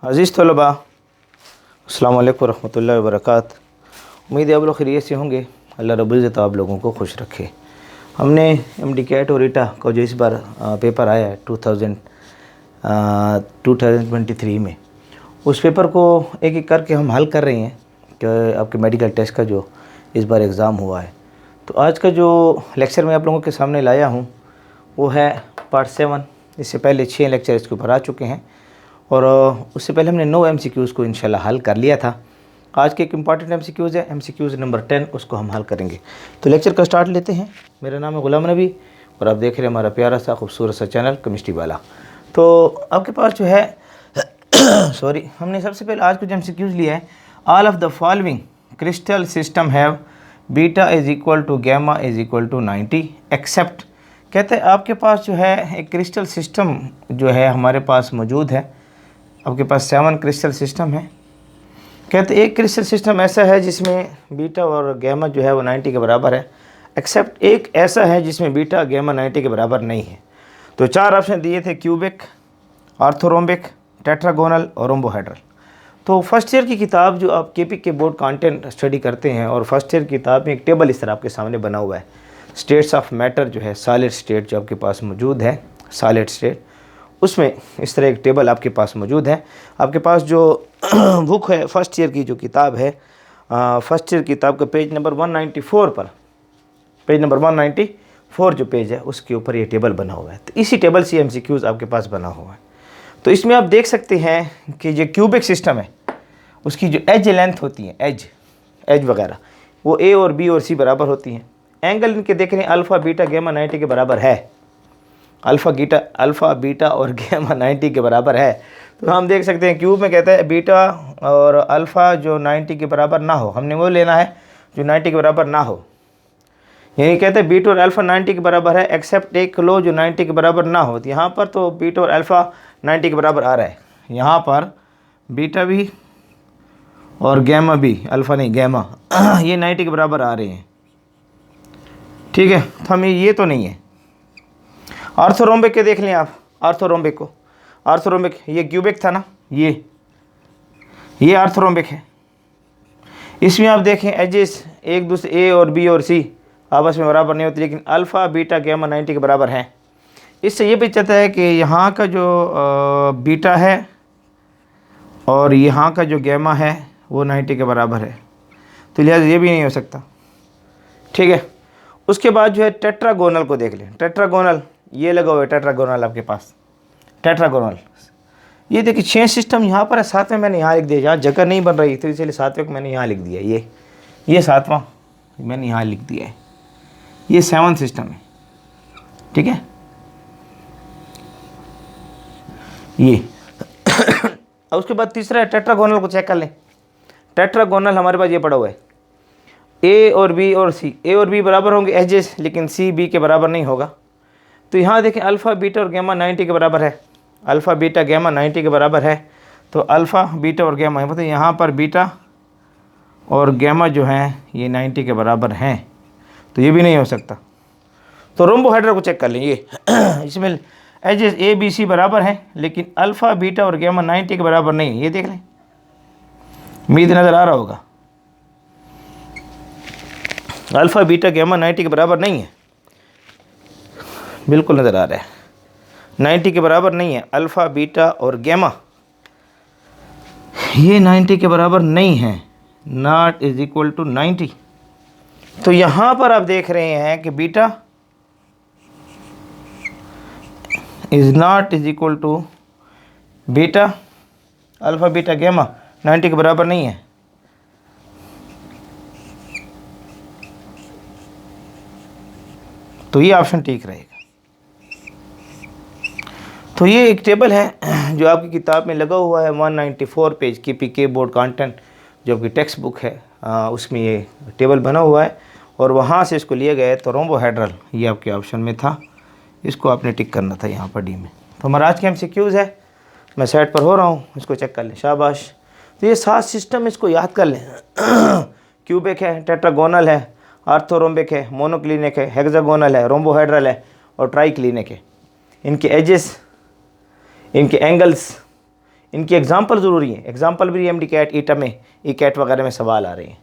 अज़ीज़ तलबा, अस्सलाम वालेकुम रहमतुल्लाहि व बरकातहू। उम्मीद है आप लोग खैरियत से होंगे। अल्लाह रब्बुल इज़्ज़त आप लोगों को खुश रखे। हमने MD कैट और ईटा का जो इस बार पेपर आया है 2023 में, उस पेपर को एक एक करके हम हल कर रहे हैं कि आपके मेडिकल टेस्ट का जो इस बार एग्ज़ाम हुआ है। तो आज का जो लेक्चर मैं आप लोगों के सामने लाया हूँ वो है पार्ट 7। इससे पहले 6 लेक्चर इसके ऊपर आ चुके हैं और उससे पहले हमने 9 MCQs को इंशाल्लाह हल कर लिया था। आज के एक इम्पॉर्टेंट MCQs है, MCQs नंबर 10, उसको हम हल करेंगे। तो लेक्चर का स्टार्ट लेते हैं। मेरा नाम है गुलाम नबी और आप देख रहे हैं हमारा प्यारा सा खूबसूरत सा चैनल केमिस्ट्री वाला। तो आपके पास जो है सॉरी, हमने सबसे पहले आज कुछ MCQs लिया है। All of the following crystal system have beta is equal to gamma is equal to 90 except. कहते हैं आपके पास जो है एक क्रिस्टल सिस्टम जो है हमारे पास मौजूद है। आपके पास 7 क्रिस्टल सिस्टम है। कहते एक क्रिस्टल सिस्टम ऐसा है जिसमें बीटा और गैमा जो है वो 90 के बराबर है, एक्सेप्ट एक ऐसा है जिसमें बीटा गैमा 90 के बराबर नहीं है। तो 4 ऑप्शन दिए थे, क्यूबिक, ऑर्थोरोम्बिक, टेट्रागोनल और रोम्बोहेड्रल। तो फर्स्ट ईयर की किताब जो आप KP के बोर्ड कंटेंट स्टडी करते हैं और फर्स्ट ईयर की किताब में एक टेबल इस तरह आपके सामने बना हुआ है। स्टेट्स ऑफ मैटर जो है, सॉलिड स्टेट जो आपके पास मौजूद है, सॉलिड स्टेट, उसमें इस तरह एक टेबल आपके पास मौजूद है। आपके पास जो बुक है फर्स्ट ईयर की जो किताब है, फर्स्ट ईयर किताब का पेज नंबर 194 पर, पेज नंबर 194 जो पेज है उसके ऊपर ये टेबल बना हुआ है। तो इसी टेबल से MCQs आपके पास बना हुआ है। तो इसमें आप देख सकते हैं कि जो क्यूबिक सिस्टम है उसकी जो एज लेंथ होती है, एज वगैरह, वो A और B और C बराबर होती हैं। एंगल इनके देख रहे हैं अल्फ़ा बीटा गैमा 90 के बराबर है। अल्फ़ा बीटा और गैमा 90 के बराबर है। तो हम देख सकते हैं क्यूब में कहता है बीटा और अल्फ़ा जो 90 के बराबर ना हो, हमने वो लेना है जो 90 के बराबर ना हो। यानी कहते हैं बीटा और अल्फ़ा 90 के बराबर है, एक्सेप्ट एक लो जो 90 के बराबर ना हो। तो यहाँ पर तो बीटा और अल्फ़ा 90 के बराबर आ रहा है, यहाँ पर बीटा भी और गैमा भी, अल्फ़ा नहीं गैमा, ये 90 के बराबर आ रहे हैं। ठीक है, तो हमें ये तो नहीं है। ऑर्थोरोम्बिक के देख लें आप, ऑर्थोरोम्बिक को, ऑर्थोरोम्बिक ये क्यूबिक था ना, ये ऑर्थोरोम्बिक है। इसमें आप देखें एजेस एक दूसरे A और B और C आपस में बराबर नहीं होते, लेकिन अल्फ़ा बीटा गैमा 90 के बराबर हैं। इससे ये भी चलता है कि यहाँ का जो बीटा है और यहाँ का जो गैमा है वो 90 के बराबर है, तो लिहाजा ये भी नहीं हो सकता। ठीक है, उसके बाद जो है टेट्रागोनल को देख लें। टेट्रागोनल ये लगा हुआ है, टेट्रागोनल आपके पास, टेट्रागोनल ये देखिए 6 सिस्टम यहाँ पर है। 7वें मैंने यहाँ लिख दिया, यहाँ जगह नहीं बन रही तो इसलिए 7वें को मैंने यहाँ लिख दिया। ये 7वां मैंने यहाँ लिख दिया है, ये 7 सिस्टम है। ठीक है, ये और उसके बाद तीसरा है टेट्रागोनल को चेक कर लें। टेट्रागोनल हमारे पास ये पड़ा हुआ है, A और B और C, A और B बराबर होंगे एजेस, लेकिन C B के बराबर नहीं होगा। तो यहाँ देखें अल्फ़ा बीटा और गैमा 90 के बराबर है, अल्फ़ा बीटा गैमा 90 के बराबर है। तो अल्फ़ा बीटा और गैमा है, मतलब यहाँ पर बीटा और गैमा जो है ये 90 के बराबर हैं, तो ये भी नहीं हो सकता। तो रोम्बोहेड्रल को चेक कर लें। ये इसमें एजेस A B C बराबर हैं, लेकिन अल्फ़ा बीटा और गैमा 90 के बराबर नहीं है। ये देख लें, उम्मीद नज़र आ रहा होगा, अल्फ़ा बीटा गैमा 90 के बराबर नहीं है, बिल्कुल नज़र आ रहा है, 90 के बराबर नहीं है। अल्फ़ा बीटा और गैमा ये 90 के बराबर नहीं है, नॉट इज इक्वल टू 90। तो यहाँ पर आप देख रहे हैं कि beta is not is equal to beta, alpha beta gamma 90 के बराबर नहीं है। तो ये ऑप्शन ठीक रहेगा। तो ये एक टेबल है जो आपकी किताब में लगा हुआ है, 194 पेज KP के बोर्ड कंटेंट जो आपकी टेक्स्ट बुक है, उसमें ये टेबल बना हुआ है और वहाँ से इसको लिया गया है। तो रोम्बोहेड्रल ये आपके ऑप्शन में था, इसको आपने टिक करना था यहाँ पर D में। तो हमारा आज के MCQs है, मैं साइड पर हो रहा हूँ, इसको चेक कर लें, शाबाश। तो ये 7 सिस्टम इसको याद कर लें। क्यूबिक है, टेट्रागोनल है, ऑर्थोरोम्बिक है, मोनोक्लिनिक है, हेक्सागोनल है, रोम्बोहेड्रल है और ट्राइक्लिनिक है। इनके एजेस, इनके एंगल्स, इनकी एग्जाम्पल ज़रूरी है। एग्जाम्पल भी एमडी कैट, ईटा में, ई कैट वगैरह में सवाल आ रहे हैं,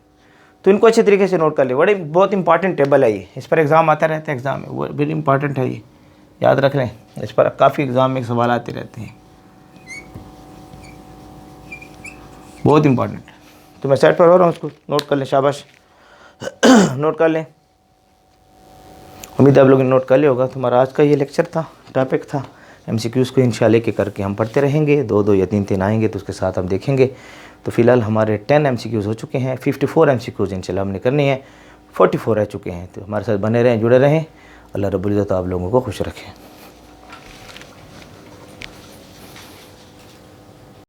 तो इनको अच्छे तरीके से नोट कर ले। बड़े बहुत इंपॉर्टेंट टेबल है ये, इस पर एग्ज़ाम आता रहता है, एग्ज़ाम में वो वेरी इंपॉर्टेंट है, ये याद रख लें। इस पर काफ़ी एग्ज़ाम में सवाल आते रहते हैं, बहुत इंपॉर्टेंट। तो मैं साइड पर हो रहा हूँ, उसको नोट कर लें, शाबाश नोट कर लें। उम्मीद है आप लोगों ने नोट कर लिया होगा। तुम्हारा आज का ये लेक्चर था, टॉपिक था एमसीक्यूज़ को इंशाल्लाह के करके हम पढ़ते रहेंगे। 2-2 या 3-3 आएंगे तो उसके साथ हम देखेंगे। तो फ़िलहाल हमारे 10 एमसीक्यूज़ हो चुके हैं, 54 एमसीक्यूज़ इंशाल्लाह हमने करनी है, 44 रह चुके हैं। तो हमारे साथ बने रहें, जुड़े रहें। अल्लाह रब्बुल इज़्ज़त आप लोगों को खुश रखें।